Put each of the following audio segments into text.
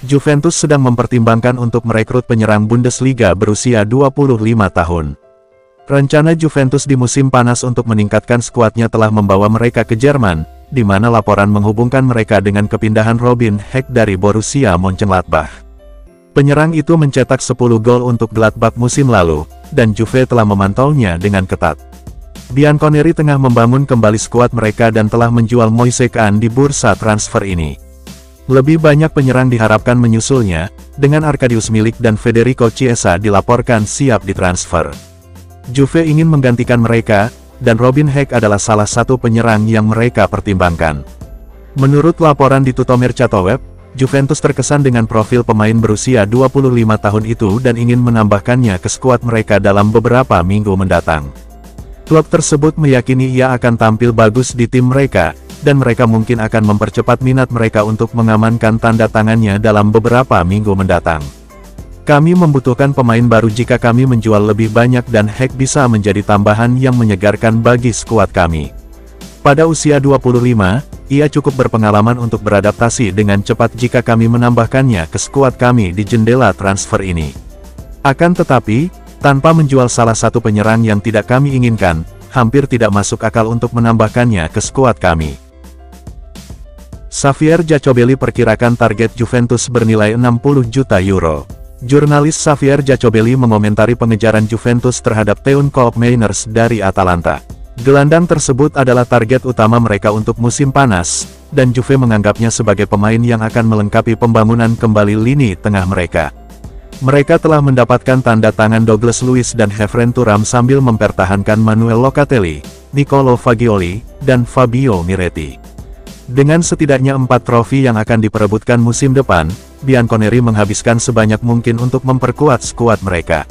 Juventus sedang mempertimbangkan untuk merekrut penyerang Bundesliga berusia 25 tahun. Rencana Juventus di musim panas untuk meningkatkan skuadnya telah membawa mereka ke Jerman, di mana laporan menghubungkan mereka dengan kepindahan Robin Hack dari Borussia Mönchengladbach. Penyerang itu mencetak 10 gol untuk Gladbach musim lalu, dan Juve telah memantaunya dengan ketat. Bianconeri tengah membangun kembali skuad mereka dan telah menjual Moise Kean di bursa transfer ini. Lebih banyak penyerang diharapkan menyusulnya, dengan Arkadiusz Milik dan Federico Chiesa dilaporkan siap ditransfer. Juve ingin menggantikan mereka, dan Robin Hack adalah salah satu penyerang yang mereka pertimbangkan. Menurut laporan di Tuttomercato Web, Juventus terkesan dengan profil pemain berusia 25 tahun itu dan ingin menambahkannya ke skuad mereka dalam beberapa minggu mendatang. Klub tersebut meyakini ia akan tampil bagus di tim mereka, dan mereka mungkin akan mempercepat minat mereka untuk mengamankan tanda tangannya dalam beberapa minggu mendatang. Kami membutuhkan pemain baru jika kami menjual lebih banyak dan Hack bisa menjadi tambahan yang menyegarkan bagi skuad kami. Pada usia 25, ia cukup berpengalaman untuk beradaptasi dengan cepat jika kami menambahkannya ke skuad kami di jendela transfer ini. Akan tetapi, tanpa menjual salah satu penyerang yang tidak kami inginkan, hampir tidak masuk akal untuk menambahkannya ke skuad kami. Xavier Giacobelli perkirakan target Juventus bernilai 60 juta euro. Jurnalis Xavier Giacobelli mengomentari pengejaran Juventus terhadap Teun Koopmeiners dari Atalanta. Gelandang tersebut adalah target utama mereka untuk musim panas, dan Juve menganggapnya sebagai pemain yang akan melengkapi pembangunan kembali lini tengah mereka. Mereka telah mendapatkan tanda tangan Douglas Luiz dan Efren Thuram sambil mempertahankan Manuel Locatelli, Nicolo Fagioli, dan Fabio Miretti. Dengan setidaknya 4 trofi yang akan diperebutkan musim depan, Bianconeri menghabiskan sebanyak mungkin untuk memperkuat skuad mereka.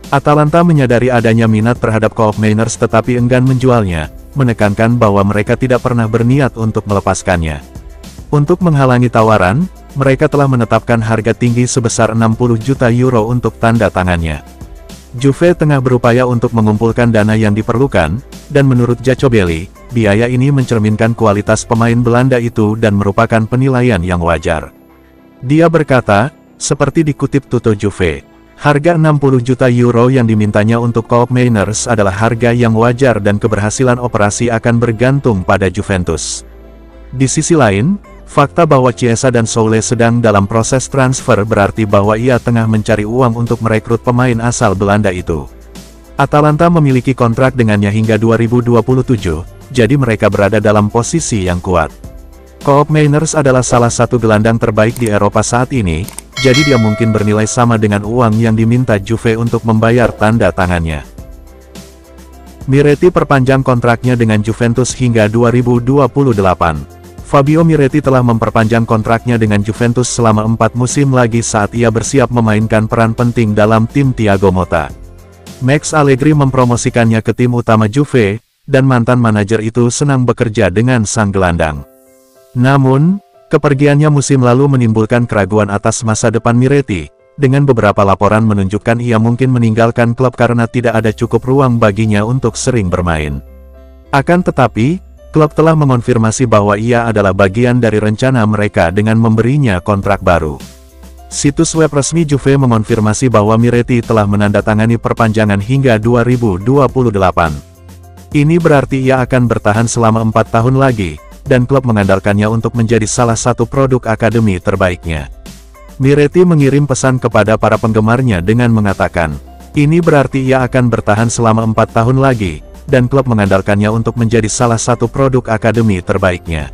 Atalanta menyadari adanya minat terhadap Koopmeiners tetapi enggan menjualnya, menekankan bahwa mereka tidak pernah berniat untuk melepaskannya. Untuk menghalangi tawaran, mereka telah menetapkan harga tinggi sebesar 60 juta euro untuk tanda tangannya. Juve tengah berupaya untuk mengumpulkan dana yang diperlukan, dan menurut Giacobelli, biaya ini mencerminkan kualitas pemain Belanda itu dan merupakan penilaian yang wajar. Dia berkata, seperti dikutip Tutto Juve, harga 60 juta euro yang dimintanya untuk Koopmeiners adalah harga yang wajar dan keberhasilan operasi akan bergantung pada Juventus. Di sisi lain, fakta bahwa Chiesa dan Soule sedang dalam proses transfer berarti bahwa ia tengah mencari uang untuk merekrut pemain asal Belanda itu. Atalanta memiliki kontrak dengannya hingga 2027, jadi mereka berada dalam posisi yang kuat. Koopmeiners adalah salah satu gelandang terbaik di Eropa saat ini, jadi dia mungkin bernilai sama dengan uang yang diminta Juve untuk membayar tanda tangannya. Miretti perpanjang kontraknya dengan Juventus hingga 2028. Fabio Miretti telah memperpanjang kontraknya dengan Juventus selama 4 musim lagi saat ia bersiap memainkan peran penting dalam tim Thiago Motta. Max Allegri mempromosikannya ke tim utama Juve, dan mantan manajer itu senang bekerja dengan sang gelandang. Namun, kepergiannya musim lalu menimbulkan keraguan atas masa depan Miretti, dengan beberapa laporan menunjukkan ia mungkin meninggalkan klub karena tidak ada cukup ruang baginya untuk sering bermain. Akan tetapi, klub telah mengonfirmasi bahwa ia adalah bagian dari rencana mereka dengan memberinya kontrak baru. Situs web resmi Juve mengonfirmasi bahwa Miretti telah menandatangani perpanjangan hingga 2028. Ini berarti ia akan bertahan selama 4 tahun lagi, dan klub mengandalkannya untuk menjadi salah satu produk akademi terbaiknya. Miretti mengirim pesan kepada para penggemarnya dengan mengatakan, ini berarti ia akan bertahan selama 4 tahun lagi, dan klub mengandalkannya untuk menjadi salah satu produk akademi terbaiknya.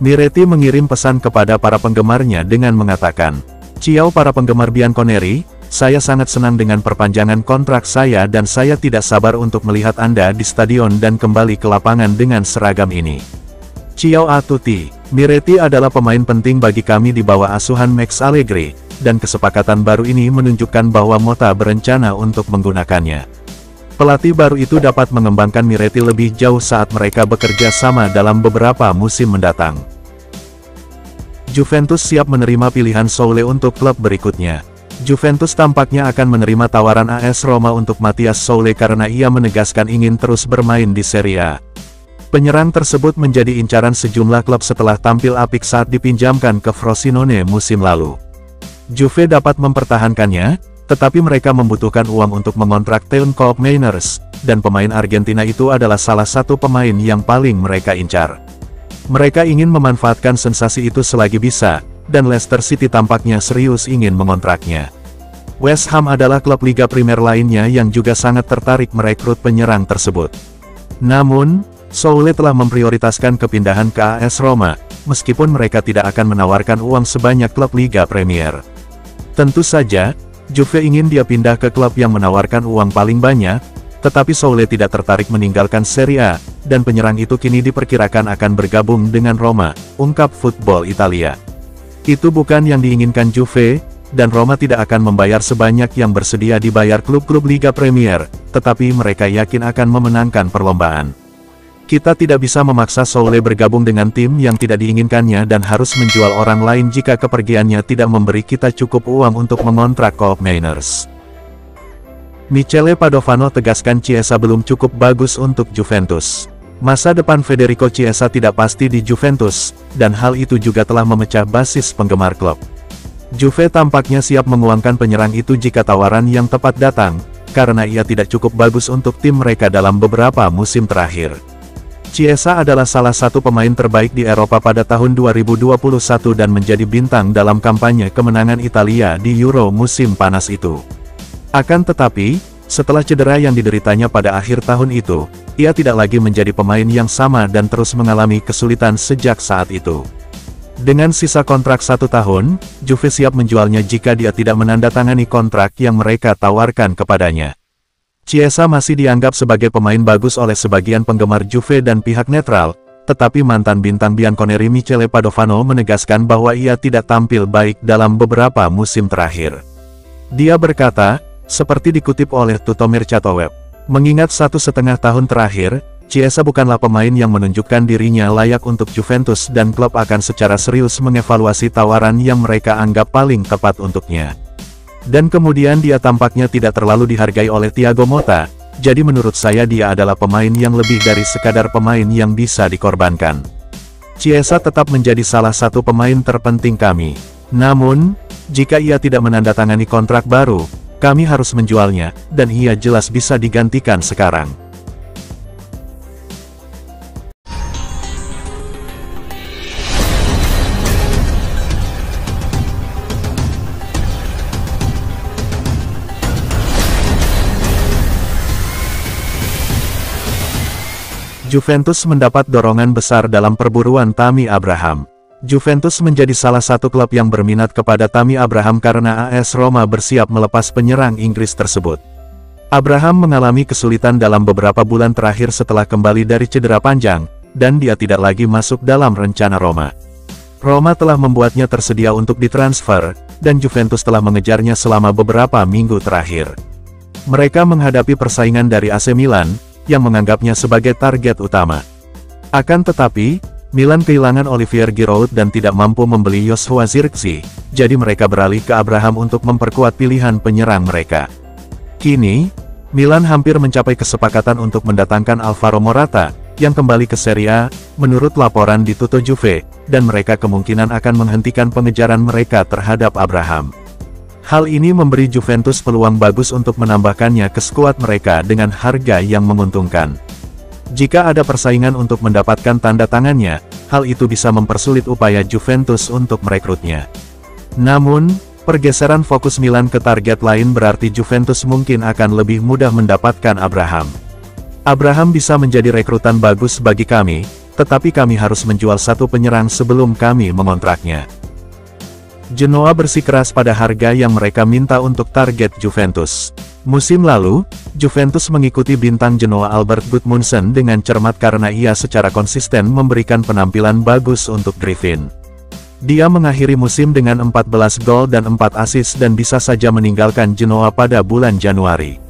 Miretti mengirim pesan kepada para penggemarnya dengan mengatakan, ciao para penggemar Bianconeri, saya sangat senang dengan perpanjangan kontrak saya dan saya tidak sabar untuk melihat Anda di stadion dan kembali ke lapangan dengan seragam ini. Ciao a tutti. Miretti adalah pemain penting bagi kami di bawah asuhan Max Allegri, dan kesepakatan baru ini menunjukkan bahwa Motta berencana untuk menggunakannya. Pelatih baru itu dapat mengembangkan Miretti lebih jauh saat mereka bekerja sama dalam beberapa musim mendatang. Juventus siap menerima pilihan Soule untuk klub berikutnya. Juventus tampaknya akan menerima tawaran AS Roma untuk Matthias Soule karena ia menegaskan ingin terus bermain di Serie A. Penyerang tersebut menjadi incaran sejumlah klub setelah tampil apik saat dipinjamkan ke Frosinone musim lalu. Juve dapat mempertahankannya, tetapi mereka membutuhkan uang untuk mengontrak Théo Koopmeiners, dan pemain Argentina itu adalah salah satu pemain yang paling mereka incar. Mereka ingin memanfaatkan sensasi itu selagi bisa, dan Leicester City tampaknya serius ingin mengontraknya. West Ham adalah klub Liga Primer lainnya yang juga sangat tertarik merekrut penyerang tersebut. Namun, Soule telah memprioritaskan kepindahan ke AS Roma, meskipun mereka tidak akan menawarkan uang sebanyak klub Liga Premier. Tentu saja, Juve ingin dia pindah ke klub yang menawarkan uang paling banyak, tetapi Soule tidak tertarik meninggalkan Serie A, dan penyerang itu kini diperkirakan akan bergabung dengan Roma, ungkap Football Italia. Itu bukan yang diinginkan Juve, dan Roma tidak akan membayar sebanyak yang bersedia dibayar klub-klub Liga Premier, tetapi mereka yakin akan memenangkan perlombaan. Kita tidak bisa memaksa Soule bergabung dengan tim yang tidak diinginkannya dan harus menjual orang lain jika kepergiannya tidak memberi kita cukup uang untuk mengontrak Koopmeiners. Michele Padovano tegaskan Chiesa belum cukup bagus untuk Juventus. Masa depan Federico Chiesa tidak pasti di Juventus, dan hal itu juga telah memecah basis penggemar klub. Juve tampaknya siap menguangkan penyerang itu jika tawaran yang tepat datang, karena ia tidak cukup bagus untuk tim mereka dalam beberapa musim terakhir. Chiesa adalah salah satu pemain terbaik di Eropa pada tahun 2021 dan menjadi bintang dalam kampanye kemenangan Italia di Euro musim panas itu. Akan tetapi, setelah cedera yang dideritanya pada akhir tahun itu, ia tidak lagi menjadi pemain yang sama dan terus mengalami kesulitan sejak saat itu. Dengan sisa kontrak 1 tahun, Juve siap menjualnya jika dia tidak menandatangani kontrak yang mereka tawarkan kepadanya. Chiesa masih dianggap sebagai pemain bagus oleh sebagian penggemar Juve dan pihak netral, tetapi mantan bintang bianconeri Michele Padovano menegaskan bahwa ia tidak tampil baik dalam beberapa musim terakhir. Dia berkata, seperti dikutip oleh Tutto Mercato Web, mengingat 1,5 tahun terakhir, Chiesa bukanlah pemain yang menunjukkan dirinya layak untuk Juventus dan klub akan secara serius mengevaluasi tawaran yang mereka anggap paling tepat untuknya. Dan kemudian dia tampaknya tidak terlalu dihargai oleh Thiago Motta, jadi menurut saya dia adalah pemain yang lebih dari sekadar pemain yang bisa dikorbankan. Chiesa tetap menjadi salah satu pemain terpenting kami. Namun, jika ia tidak menandatangani kontrak baru, kami harus menjualnya, dan ia jelas bisa digantikan sekarang. Juventus mendapat dorongan besar dalam perburuan Tammy Abraham. Juventus menjadi salah satu klub yang berminat kepada Tammy Abraham karena AS Roma bersiap melepas penyerang Inggris tersebut. Abraham mengalami kesulitan dalam beberapa bulan terakhir setelah kembali dari cedera panjang, dan dia tidak lagi masuk dalam rencana Roma. Roma telah membuatnya tersedia untuk ditransfer, dan Juventus telah mengejarnya selama beberapa minggu terakhir. Mereka menghadapi persaingan dari AC Milan, yang menganggapnya sebagai target utama. Akan tetapi, Milan kehilangan Olivier Giroud dan tidak mampu membeli Joshua Zirkzee, jadi mereka beralih ke Abraham untuk memperkuat pilihan penyerang mereka. Kini, Milan hampir mencapai kesepakatan untuk mendatangkan Alvaro Morata, yang kembali ke Serie A, menurut laporan di Tutto Juve, dan mereka kemungkinan akan menghentikan pengejaran mereka terhadap Abraham. Hal ini memberi Juventus peluang bagus untuk menambahkannya ke skuad mereka dengan harga yang menguntungkan. Jika ada persaingan untuk mendapatkan tanda tangannya, hal itu bisa mempersulit upaya Juventus untuk merekrutnya. Namun, pergeseran fokus Milan ke target lain berarti Juventus mungkin akan lebih mudah mendapatkan Abraham. Abraham bisa menjadi rekrutan bagus bagi kami, tetapi kami harus menjual satu penyerang sebelum kami mengontraknya. Genoa bersikeras pada harga yang mereka minta untuk target Juventus. Musim lalu, Juventus mengikuti bintang Genoa Albert Gudmundsson dengan cermat karena ia secara konsisten memberikan penampilan bagus untuk Griffin. Dia mengakhiri musim dengan 14 gol dan 4 assist dan bisa saja meninggalkan Genoa pada bulan Januari.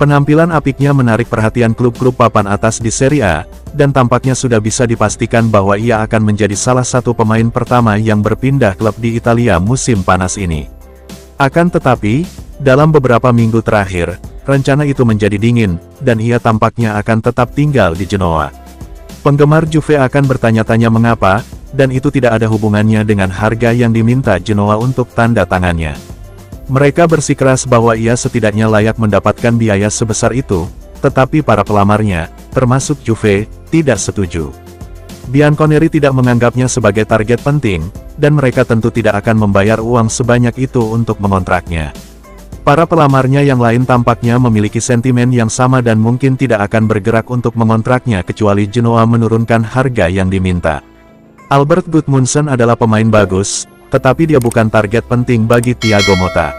Penampilan apiknya menarik perhatian klub-klub papan atas di Serie A, dan tampaknya sudah bisa dipastikan bahwa ia akan menjadi salah satu pemain pertama yang berpindah klub di Italia musim panas ini. Akan tetapi, dalam beberapa minggu terakhir, rencana itu menjadi dingin, dan ia tampaknya akan tetap tinggal di Genoa. Penggemar Juve akan bertanya-tanya mengapa, dan itu tidak ada hubungannya dengan harga yang diminta Genoa untuk tanda tangannya. Mereka bersikeras bahwa ia setidaknya layak mendapatkan biaya sebesar itu, tetapi para pelamarnya, termasuk Juve, tidak setuju. Bianconeri tidak menganggapnya sebagai target penting, dan mereka tentu tidak akan membayar uang sebanyak itu untuk mengontraknya. Para pelamarnya yang lain tampaknya memiliki sentimen yang sama dan mungkin tidak akan bergerak untuk mengontraknya kecuali Genoa menurunkan harga yang diminta. Albert Gudmundsson adalah pemain bagus, tetapi dia bukan target penting bagi Thiago Motta.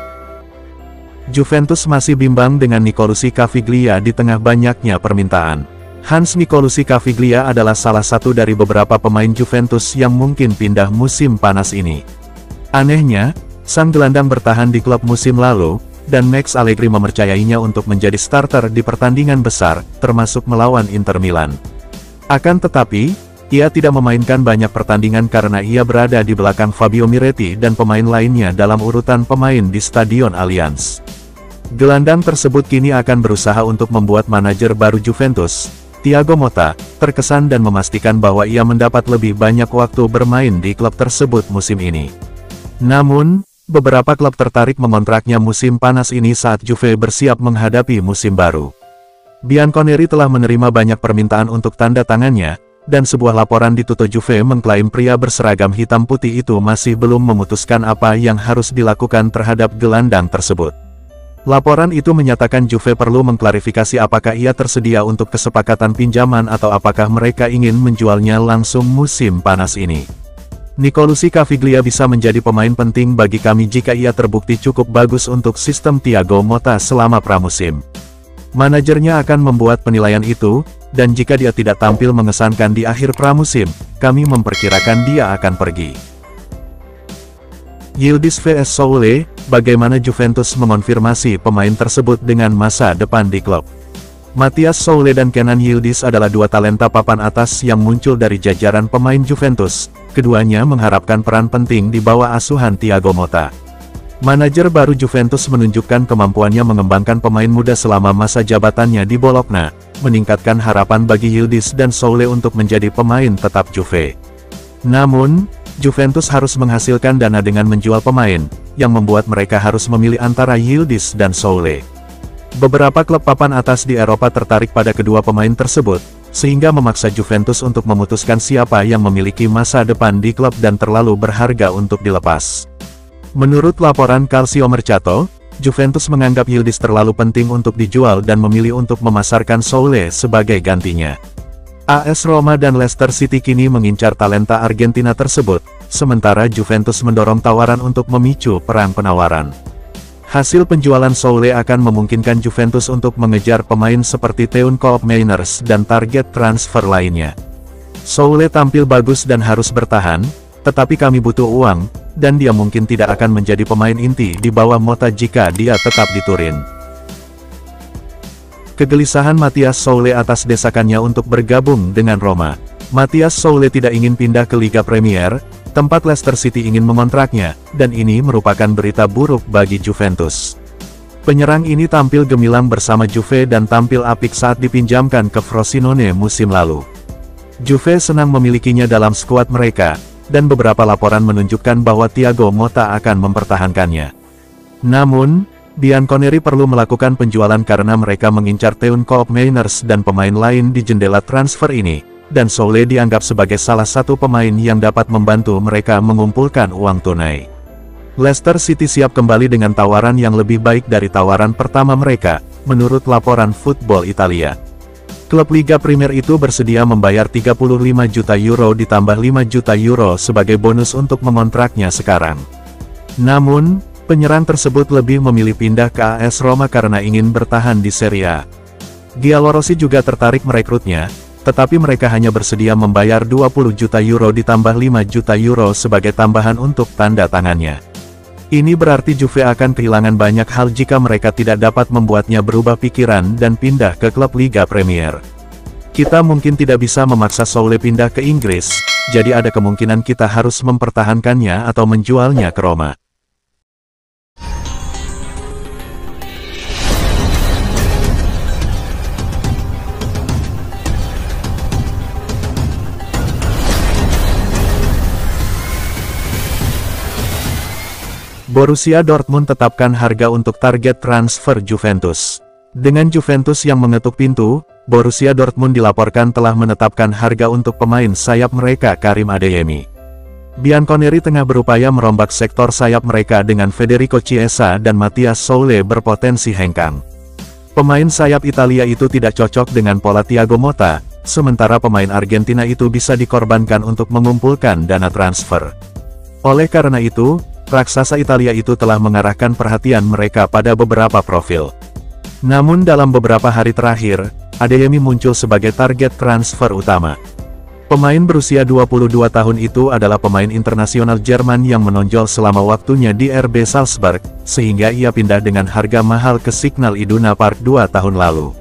Juventus masih bimbang dengan Nicolosi Caviglia di tengah banyaknya permintaan. Hans Nicolosi Caviglia adalah salah satu dari beberapa pemain Juventus yang mungkin pindah musim panas ini. Anehnya, sang gelandang bertahan di klub musim lalu, dan Max Allegri mempercayainya untuk menjadi starter di pertandingan besar, termasuk melawan Inter Milan. Akan tetapi, ia tidak memainkan banyak pertandingan karena ia berada di belakang Fabio Miretti dan pemain lainnya dalam urutan pemain di Stadion Allianz. Gelandang tersebut kini akan berusaha untuk membuat manajer baru Juventus, Thiago Motta, terkesan dan memastikan bahwa ia mendapat lebih banyak waktu bermain di klub tersebut musim ini. Namun, beberapa klub tertarik mengontraknya musim panas ini saat Juve bersiap menghadapi musim baru. Bianconeri telah menerima banyak permintaan untuk tanda tangannya, dan sebuah laporan di Tutto Juve mengklaim pria berseragam hitam putih itu masih belum memutuskan apa yang harus dilakukan terhadap gelandang tersebut. Laporan itu menyatakan Juve perlu mengklarifikasi apakah ia tersedia untuk kesepakatan pinjaman atau apakah mereka ingin menjualnya langsung musim panas ini. Nicolosi Caviglia bisa menjadi pemain penting bagi kami jika ia terbukti cukup bagus untuk sistem Thiago Motta selama pramusim. Manajernya akan membuat penilaian itu, dan jika dia tidak tampil mengesankan di akhir pramusim, kami memperkirakan dia akan pergi. Yildiz vs Soule, bagaimana Juventus mengonfirmasi pemain tersebut dengan masa depan di klub? Matthias Soule dan Kenan Yildiz adalah dua talenta papan atas yang muncul dari jajaran pemain Juventus. Keduanya mengharapkan peran penting di bawah asuhan Thiago Motta. Manajer baru Juventus menunjukkan kemampuannya mengembangkan pemain muda selama masa jabatannya di Bologna, meningkatkan harapan bagi Yildiz dan Soule untuk menjadi pemain tetap Juve. Namun, Juventus harus menghasilkan dana dengan menjual pemain, yang membuat mereka harus memilih antara Yildiz dan Soule. Beberapa klub papan atas di Eropa tertarik pada kedua pemain tersebut, sehingga memaksa Juventus untuk memutuskan siapa yang memiliki masa depan di klub dan terlalu berharga untuk dilepas. Menurut laporan Calcio Mercato, Juventus menganggap Yildiz terlalu penting untuk dijual dan memilih untuk memasarkan Soule sebagai gantinya. AS Roma dan Leicester City kini mengincar talenta Argentina tersebut, sementara Juventus mendorong tawaran untuk memicu perang penawaran. Hasil penjualan Soule akan memungkinkan Juventus untuk mengejar pemain seperti Teun Koopmeiners dan target transfer lainnya. Soule tampil bagus dan harus bertahan, tetapi kami butuh uang, dan dia mungkin tidak akan menjadi pemain inti di bawah Motta jika dia tetap di Turin. Kegelisahan Matthias Soule atas desakannya untuk bergabung dengan Roma. Matthias Soule tidak ingin pindah ke Liga Premier, tempat Leicester City ingin mengontraknya, dan ini merupakan berita buruk bagi Juventus. Penyerang ini tampil gemilang bersama Juve dan tampil apik saat dipinjamkan ke Frosinone musim lalu. Juve senang memilikinya dalam skuad mereka, dan beberapa laporan menunjukkan bahwa Thiago Motta akan mempertahankannya. Namun, Bianconeri perlu melakukan penjualan karena mereka mengincar Teun Koopmeiners dan pemain lain di jendela transfer ini, dan Soule dianggap sebagai salah satu pemain yang dapat membantu mereka mengumpulkan uang tunai. Leicester City siap kembali dengan tawaran yang lebih baik dari tawaran pertama mereka, menurut laporan Football Italia. Klub Liga Premier itu bersedia membayar 35 juta euro ditambah 5 juta euro sebagai bonus untuk mengontraknya sekarang. Namun, penyerang tersebut lebih memilih pindah ke AS Roma karena ingin bertahan di Serie A. Giallorossi juga tertarik merekrutnya, tetapi mereka hanya bersedia membayar 20 juta euro ditambah 5 juta euro sebagai tambahan untuk tanda tangannya. Ini berarti Juve akan kehilangan banyak hal jika mereka tidak dapat membuatnya berubah pikiran dan pindah ke klub Liga Premier. Kita mungkin tidak bisa memaksa Soule pindah ke Inggris, jadi ada kemungkinan kita harus mempertahankannya atau menjualnya ke Roma. Borussia Dortmund tetapkan harga untuk target transfer Juventus. Dengan Juventus yang mengetuk pintu, Borussia Dortmund dilaporkan telah menetapkan harga untuk pemain sayap mereka Karim Adeyemi. Bianconeri tengah berupaya merombak sektor sayap mereka dengan Federico Chiesa dan Matthias Soule berpotensi hengkang. Pemain sayap Italia itu tidak cocok dengan pola Thiago Motta, sementara pemain Argentina itu bisa dikorbankan untuk mengumpulkan dana transfer. Oleh karena itu, raksasa Italia itu telah mengarahkan perhatian mereka pada beberapa profil. Namun dalam beberapa hari terakhir, Adeyemi muncul sebagai target transfer utama. Pemain berusia 22 tahun itu adalah pemain internasional Jerman yang menonjol selama waktunya di RB Salzburg, sehingga ia pindah dengan harga mahal ke Signal Iduna Park 2 tahun lalu.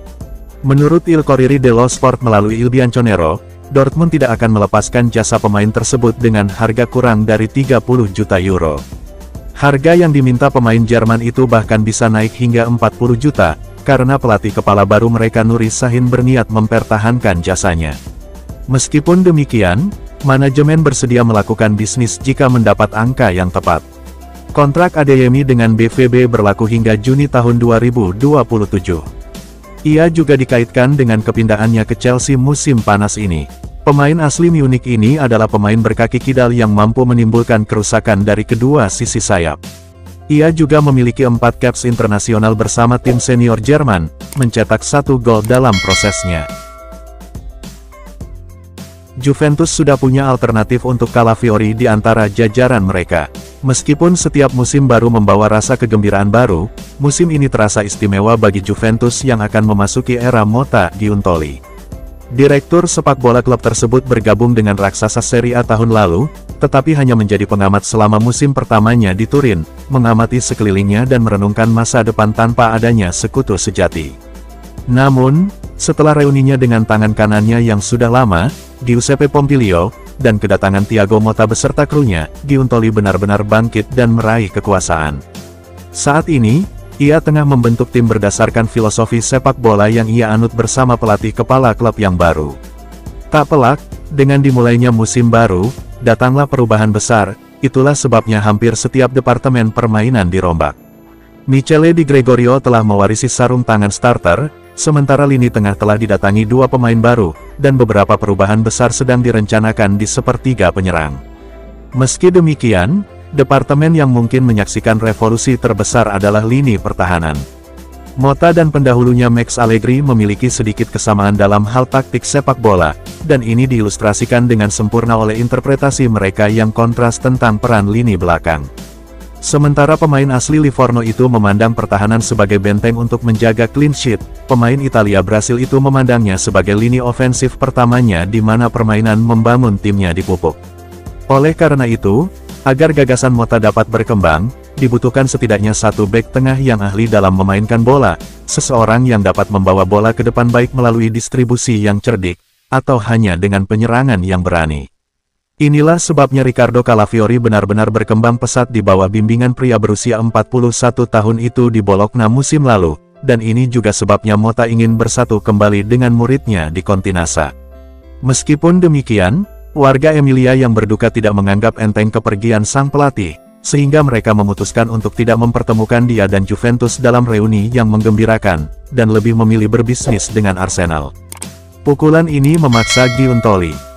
Menurut Il Corriere dello Sport melalui Il Bianconero, Dortmund tidak akan melepaskan jasa pemain tersebut dengan harga kurang dari 30 juta euro. Harga yang diminta pemain Jerman itu bahkan bisa naik hingga 40 juta, karena pelatih kepala baru mereka Nuri Sahin berniat mempertahankan jasanya. Meskipun demikian, manajemen bersedia melakukan bisnis jika mendapat angka yang tepat. Kontrak Adeyemi dengan BVB berlaku hingga Juni tahun 2027. Ia juga dikaitkan dengan kepindahannya ke Chelsea musim panas ini. Pemain asli Munich ini adalah pemain berkaki kidal yang mampu menimbulkan kerusakan dari kedua sisi sayap. Ia juga memiliki 4 caps internasional bersama tim senior Jerman, mencetak 1 gol dalam prosesnya. Juventus sudah punya alternatif untuk Calafiori di antara jajaran mereka. Meskipun setiap musim baru membawa rasa kegembiraan baru, musim ini terasa istimewa bagi Juventus yang akan memasuki era Motta Giuntoli. Direktur sepak bola klub tersebut bergabung dengan raksasa Serie A tahun lalu, tetapi hanya menjadi pengamat selama musim pertamanya di Turin, mengamati sekelilingnya dan merenungkan masa depan tanpa adanya sekutu sejati. Namun, setelah reuninya dengan tangan kanannya yang sudah lama, Giuseppe Pompilio, dan kedatangan Thiago Motta beserta krunya, Giuntoli benar-benar bangkit dan meraih kekuasaan. Saat ini, ia tengah membentuk tim berdasarkan filosofi sepak bola yang ia anut bersama pelatih kepala klub yang baru. Tak pelak, dengan dimulainya musim baru, datanglah perubahan besar, itulah sebabnya hampir setiap departemen permainan dirombak. Michele Di Gregorio telah mewarisi sarung tangan starter, sementara lini tengah telah didatangi 2 pemain baru, dan beberapa perubahan besar sedang direncanakan di sepertiga penyerang. Meski demikian, departemen yang mungkin menyaksikan revolusi terbesar adalah lini pertahanan. Motta dan pendahulunya Max Allegri memiliki sedikit kesamaan dalam hal taktik sepak bola, dan ini diilustrasikan dengan sempurna oleh interpretasi mereka yang kontras tentang peran lini belakang. Sementara pemain asli Livorno itu memandang pertahanan sebagai benteng untuk menjaga clean sheet, pemain Italia Brasil itu memandangnya sebagai lini ofensif pertamanya di mana permainan membangun timnya dipupuk. Oleh karena itu, agar gagasan Motta dapat berkembang, dibutuhkan setidaknya 1 bek tengah yang ahli dalam memainkan bola, seseorang yang dapat membawa bola ke depan baik melalui distribusi yang cerdik, atau hanya dengan penyerangan yang berani. Inilah sebabnya Riccardo Calafiori benar-benar berkembang pesat di bawah bimbingan pria berusia 41 tahun itu di Bologna musim lalu, dan ini juga sebabnya Motta ingin bersatu kembali dengan muridnya di Continassa. Meskipun demikian, warga Emilia yang berduka tidak menganggap enteng kepergian sang pelatih, sehingga mereka memutuskan untuk tidak mempertemukan dia dan Juventus dalam reuni yang menggembirakan, dan lebih memilih berbisnis dengan Arsenal. Pukulan ini memaksa Giuntoli.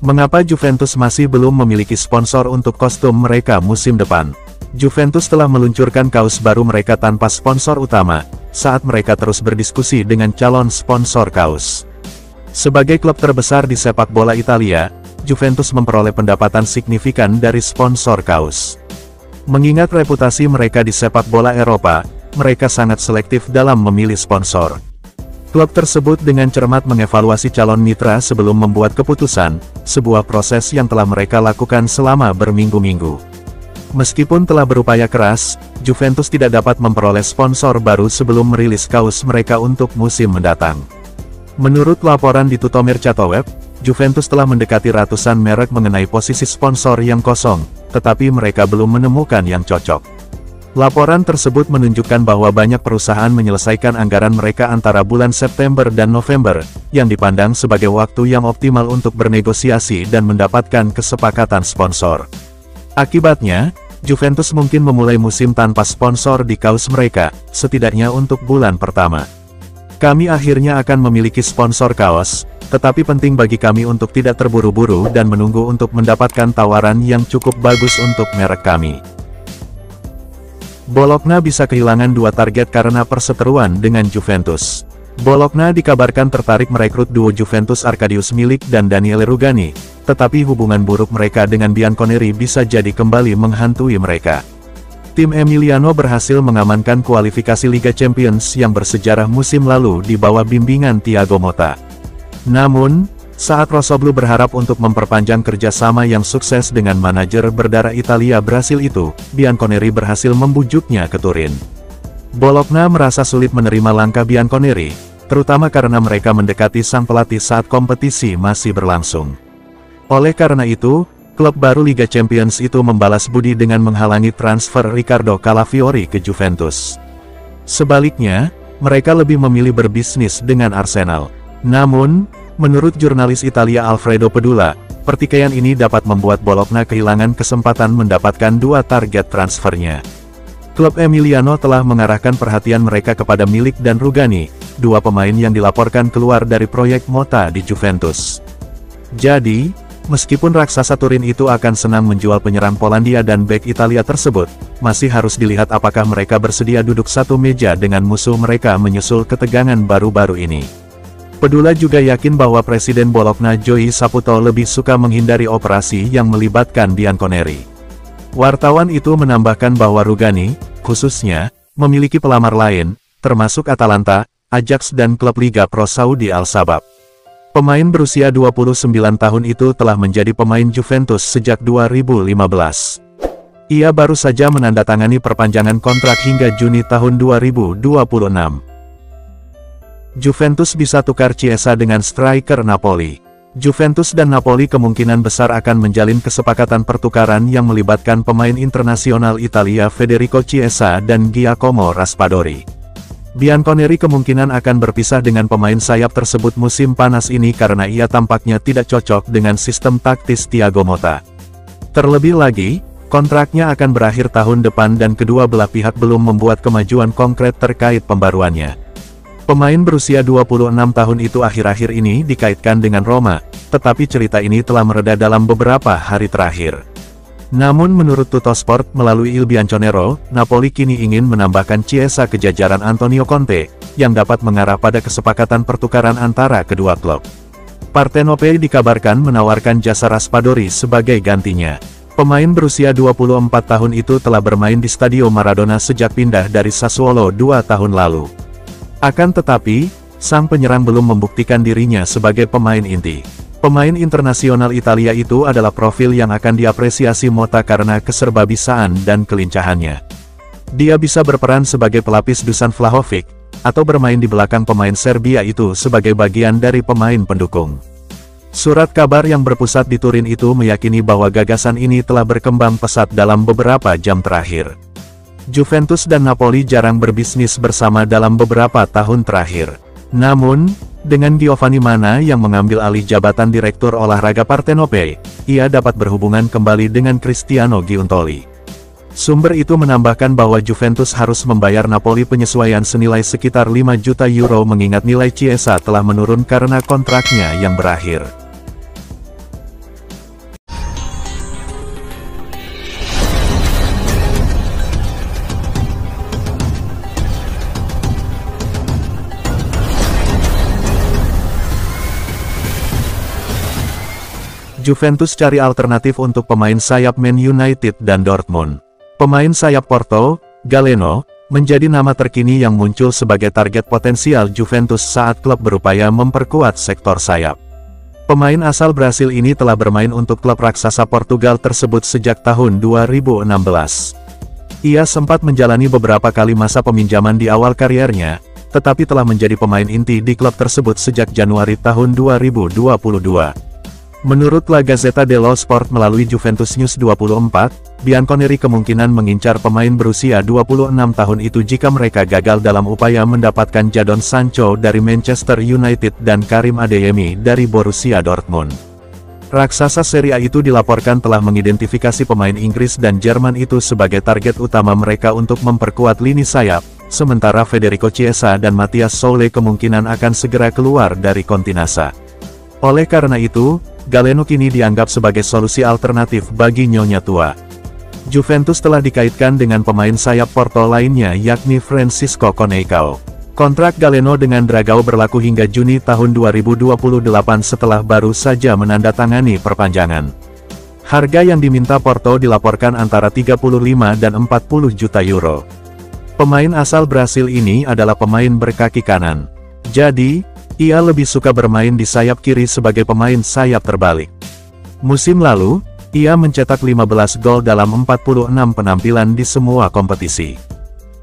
Mengapa Juventus masih belum memiliki sponsor untuk kostum mereka musim depan? Juventus telah meluncurkan kaos baru mereka tanpa sponsor utama, saat mereka terus berdiskusi dengan calon sponsor kaos. Sebagai klub terbesar di sepak bola Italia, Juventus memperoleh pendapatan signifikan dari sponsor kaos. Mengingat reputasi mereka di sepak bola Eropa, mereka sangat selektif dalam memilih sponsor. Klub tersebut dengan cermat mengevaluasi calon mitra sebelum membuat keputusan, sebuah proses yang telah mereka lakukan selama berminggu-minggu. Meskipun telah berupaya keras, Juventus tidak dapat memperoleh sponsor baru sebelum merilis kaos mereka untuk musim mendatang. Menurut laporan di Tutto Mercato Web, Juventus telah mendekati ratusan merek mengenai posisi sponsor yang kosong, tetapi mereka belum menemukan yang cocok. Laporan tersebut menunjukkan bahwa banyak perusahaan menyelesaikan anggaran mereka antara bulan September dan November, yang dipandang sebagai waktu yang optimal untuk bernegosiasi dan mendapatkan kesepakatan sponsor. Akibatnya, Juventus mungkin memulai musim tanpa sponsor di kaos mereka, setidaknya untuk bulan pertama. Kami akhirnya akan memiliki sponsor kaos, tetapi penting bagi kami untuk tidak terburu-buru dan menunggu untuk mendapatkan tawaran yang cukup bagus untuk merek kami. Bologna bisa kehilangan 2 target karena perseteruan dengan Juventus. Bologna dikabarkan tertarik merekrut duo Juventus Arkadiusz Milik dan Daniele Rugani, tetapi hubungan buruk mereka dengan Bianconeri bisa jadi kembali menghantui mereka. Tim Emiliano berhasil mengamankan kualifikasi Liga Champions yang bersejarah musim lalu di bawah bimbingan Thiago Motta. Namun, saat Rossoblu berharap untuk memperpanjang kerjasama yang sukses dengan manajer berdarah Italia Brasil itu, Bianconeri berhasil membujuknya ke Turin. Bologna merasa sulit menerima langkah Bianconeri, terutama karena mereka mendekati sang pelatih saat kompetisi masih berlangsung. Oleh karena itu, klub baru Liga Champions itu membalas budi dengan menghalangi transfer Riccardo Calafiori ke Juventus. Sebaliknya, mereka lebih memilih berbisnis dengan Arsenal. Namun, menurut jurnalis Italia Alfredo Pedula, pertikaian ini dapat membuat Bologna kehilangan kesempatan mendapatkan 2 target transfernya. Klub Emiliano telah mengarahkan perhatian mereka kepada Milik dan Rugani, 2 pemain yang dilaporkan keluar dari proyek Motta di Juventus. Jadi, meskipun raksasa Turin itu akan senang menjual penyerang Polandia dan bek Italia tersebut, masih harus dilihat apakah mereka bersedia duduk satu meja dengan musuh mereka menyusul ketegangan baru-baru ini. Pedula juga yakin bahwa Presiden Bologna Joey Saputo lebih suka menghindari operasi yang melibatkan Bianconeri. Wartawan itu menambahkan bahwa Rugani, khususnya, memiliki pelamar lain, termasuk Atalanta, Ajax dan klub Liga Pro Saudi Al Sabab. Pemain berusia 29 tahun itu telah menjadi pemain Juventus sejak 2015. Ia baru saja menandatangani perpanjangan kontrak hingga Juni tahun 2026. Juventus bisa tukar Chiesa dengan striker Napoli. Juventus dan Napoli kemungkinan besar akan menjalin kesepakatan pertukaran yang melibatkan pemain internasional Italia Federico Chiesa dan Giacomo Raspadori. Bianconeri kemungkinan akan berpisah dengan pemain sayap tersebut musim panas ini karena ia tampaknya tidak cocok dengan sistem taktis Thiago Motta. Terlebih lagi, kontraknya akan berakhir tahun depan dan kedua belah pihak belum membuat kemajuan konkret terkait pembaruannya. Pemain berusia 26 tahun itu akhir-akhir ini dikaitkan dengan Roma, tetapi cerita ini telah mereda dalam beberapa hari terakhir. Namun menurut Tuttosport melalui Il Bianconero, Napoli kini ingin menambahkan Chiesa ke jajaran Antonio Conte, yang dapat mengarah pada kesepakatan pertukaran antara kedua klub. Partenope dikabarkan menawarkan jasa Raspadori sebagai gantinya. Pemain berusia 24 tahun itu telah bermain di Stadio Maradona sejak pindah dari Sassuolo 2 tahun lalu. Akan tetapi, sang penyerang belum membuktikan dirinya sebagai pemain inti. Pemain internasional Italia itu adalah profil yang akan diapresiasi Motta karena keserbabisaan dan kelincahannya. Dia bisa berperan sebagai pelapis Dusan Vlahovic, atau bermain di belakang pemain Serbia itu sebagai bagian dari pemain pendukung. Surat kabar yang berpusat di Turin itu meyakini bahwa gagasan ini telah berkembang pesat dalam beberapa jam terakhir. Juventus dan Napoli jarang berbisnis bersama dalam beberapa tahun terakhir. Namun, dengan Giovanni Mana yang mengambil alih jabatan Direktur Olahraga Partenope, ia dapat berhubungan kembali dengan Cristiano Giuntoli. Sumber itu menambahkan bahwa Juventus harus membayar Napoli penyesuaian senilai sekitar 5 juta euro mengingat nilai Chiesa telah menurun karena kontraknya yang berakhir. Juventus cari alternatif untuk pemain sayap Man United dan Dortmund. Pemain sayap Porto, Galeno, menjadi nama terkini yang muncul sebagai target potensial Juventus saat klub berupaya memperkuat sektor sayap. Pemain asal Brasil ini telah bermain untuk klub raksasa Portugal tersebut sejak tahun 2016. Ia sempat menjalani beberapa kali masa peminjaman di awal kariernya, tetapi telah menjadi pemain inti di klub tersebut sejak Januari tahun 2022. Menurut La Gazzetta dello Sport melalui Juventus News 24, Bianconeri kemungkinan mengincar pemain berusia 26 tahun itu jika mereka gagal dalam upaya mendapatkan Jadon Sancho dari Manchester United dan Karim Adeyemi dari Borussia Dortmund. Raksasa Serie A itu dilaporkan telah mengidentifikasi pemain Inggris dan Jerman itu sebagai target utama mereka untuk memperkuat lini sayap, sementara Federico Chiesa dan Matthias Soule kemungkinan akan segera keluar dari Continasa. Oleh karena itu, Galeno kini dianggap sebagai solusi alternatif bagi Nyonya Tua. Juventus telah dikaitkan dengan pemain sayap Porto lainnya yakni Francisco Coneição. Kontrak Galeno dengan Dragao berlaku hingga Juni tahun 2028 setelah baru saja menandatangani perpanjangan. Harga yang diminta Porto dilaporkan antara 35 dan 40 juta euro. Pemain asal Brasil ini adalah pemain berkaki kanan. Jadi, ia lebih suka bermain di sayap kiri sebagai pemain sayap terbalik. Musim lalu, ia mencetak 15 gol dalam 46 penampilan di semua kompetisi.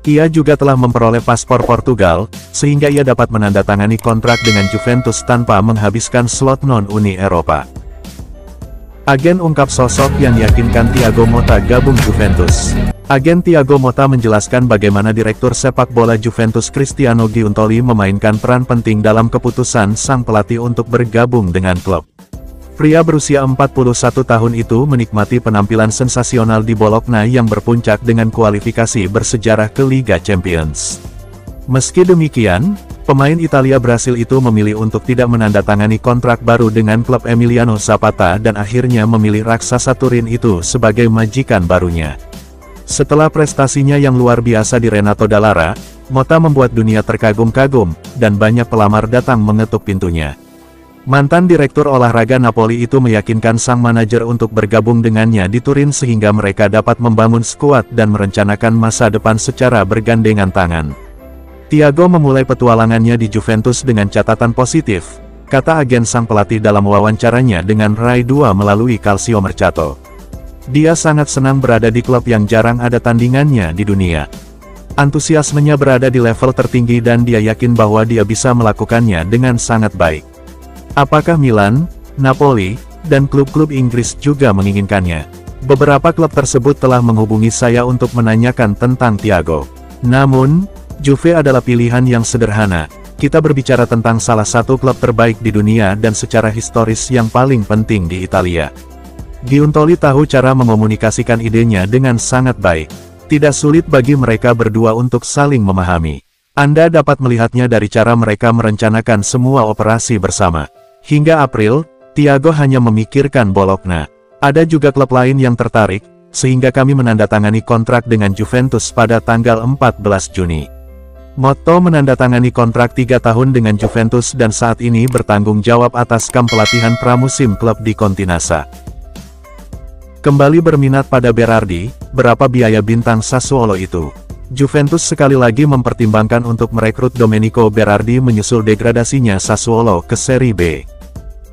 Ia juga telah memperoleh paspor Portugal, sehingga ia dapat menandatangani kontrak dengan Juventus tanpa menghabiskan slot non-Uni Eropa. Agen ungkap sosok yang yakinkan Thiago Motta gabung Juventus. Agen Thiago Motta menjelaskan bagaimana Direktur Sepak Bola Juventus Cristiano Giuntoli memainkan peran penting dalam keputusan sang pelatih untuk bergabung dengan klub. Pria berusia 41 tahun itu menikmati penampilan sensasional di Bologna yang berpuncak dengan kualifikasi bersejarah ke Liga Champions. Meski demikian, pemain Italia Brasil itu memilih untuk tidak menandatangani kontrak baru dengan klub Emiliano Zapata dan akhirnya memilih raksasa Turin itu sebagai majikan barunya. Setelah prestasinya yang luar biasa di Renato Dallara, Motta membuat dunia terkagum-kagum, dan banyak pelamar datang mengetuk pintunya. Mantan direktur olahraga Napoli itu meyakinkan sang manajer untuk bergabung dengannya di Turin sehingga mereka dapat membangun skuad dan merencanakan masa depan secara bergandengan tangan. Thiago memulai petualangannya di Juventus dengan catatan positif, kata agen sang pelatih dalam wawancaranya dengan Rai 2 melalui Calcio Mercato. Dia sangat senang berada di klub yang jarang ada tandingannya di dunia. Antusiasmenya berada di level tertinggi dan dia yakin bahwa dia bisa melakukannya dengan sangat baik. Apakah Milan, Napoli, dan klub-klub Inggris juga menginginkannya? Beberapa klub tersebut telah menghubungi saya untuk menanyakan tentang Thiago. Namun, Juve adalah pilihan yang sederhana. Kita berbicara tentang salah satu klub terbaik di dunia dan secara historis yang paling penting di Italia. Giuntoli tahu cara mengomunikasikan idenya dengan sangat baik. Tidak sulit bagi mereka berdua untuk saling memahami. Anda dapat melihatnya dari cara mereka merencanakan semua operasi bersama. Hingga April, Thiago hanya memikirkan Bologna. Ada juga klub lain yang tertarik, sehingga kami menandatangani kontrak dengan Juventus pada tanggal 14 Juni. Motta menandatangani kontrak 3 tahun dengan Juventus dan saat ini bertanggung jawab atas kamp pelatihan pramusim klub di Continasa. Kembali berminat pada Berardi, berapa biaya bintang Sassuolo itu? Juventus sekali lagi mempertimbangkan untuk merekrut Domenico Berardi menyusul degradasinya Sassuolo ke Serie B.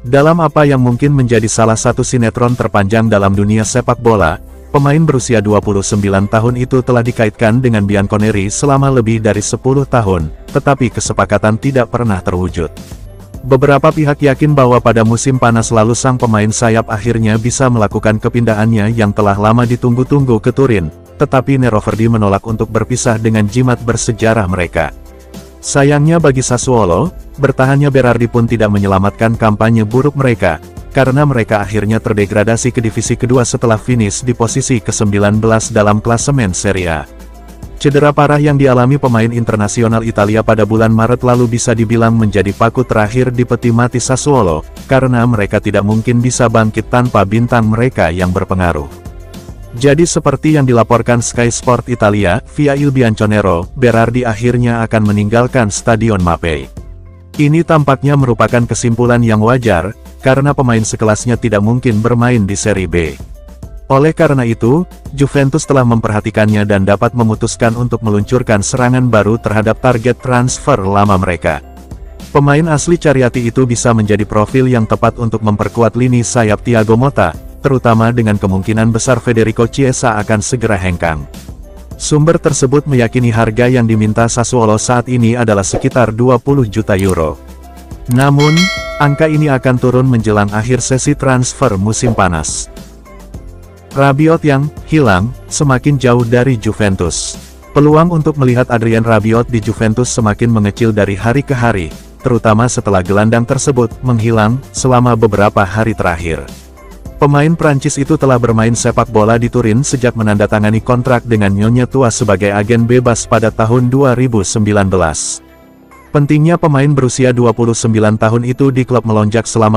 Dalam apa yang mungkin menjadi salah satu sinetron terpanjang dalam dunia sepak bola, pemain berusia 29 tahun itu telah dikaitkan dengan Bianconeri selama lebih dari 10 tahun, tetapi kesepakatan tidak pernah terwujud. Beberapa pihak yakin bahwa pada musim panas lalu sang pemain sayap akhirnya bisa melakukan kepindahannya yang telah lama ditunggu-tunggu ke Turin. Tetapi Neroverdi menolak untuk berpisah dengan jimat bersejarah mereka. Sayangnya bagi Sassuolo, bertahannya Berardi pun tidak menyelamatkan kampanye buruk mereka, karena mereka akhirnya terdegradasi ke divisi kedua setelah finish di posisi ke-19 dalam klasemen Serie A. Cedera parah yang dialami pemain internasional Italia pada bulan Maret lalu bisa dibilang menjadi paku terakhir di peti mati Sassuolo, karena mereka tidak mungkin bisa bangkit tanpa bintang mereka yang berpengaruh. Jadi seperti yang dilaporkan Sky Sport Italia, via Il Bianconero, Berardi akhirnya akan meninggalkan Stadion Mapei. Ini tampaknya merupakan kesimpulan yang wajar, karena pemain sekelasnya tidak mungkin bermain di Serie B. Oleh karena itu, Juventus telah memperhatikannya dan dapat memutuskan untuk meluncurkan serangan baru terhadap target transfer lama mereka. Pemain asli Cariati itu bisa menjadi profil yang tepat untuk memperkuat lini sayap Thiago Motta, terutama dengan kemungkinan besar Federico Chiesa akan segera hengkang. Sumber tersebut meyakini harga yang diminta Sassuolo saat ini adalah sekitar 20 juta euro. Namun, angka ini akan turun menjelang akhir sesi transfer musim panas. Rabiot yang hilang semakin jauh dari Juventus. Peluang untuk melihat Adrien Rabiot di Juventus semakin mengecil dari hari ke hari, terutama setelah gelandang tersebut menghilang selama beberapa hari terakhir. Pemain Prancis itu telah bermain sepak bola di Turin sejak menandatangani kontrak dengan Nyonya Tua sebagai agen bebas pada tahun 2019. Pentingnya pemain berusia 29 tahun itu di klub melonjak selama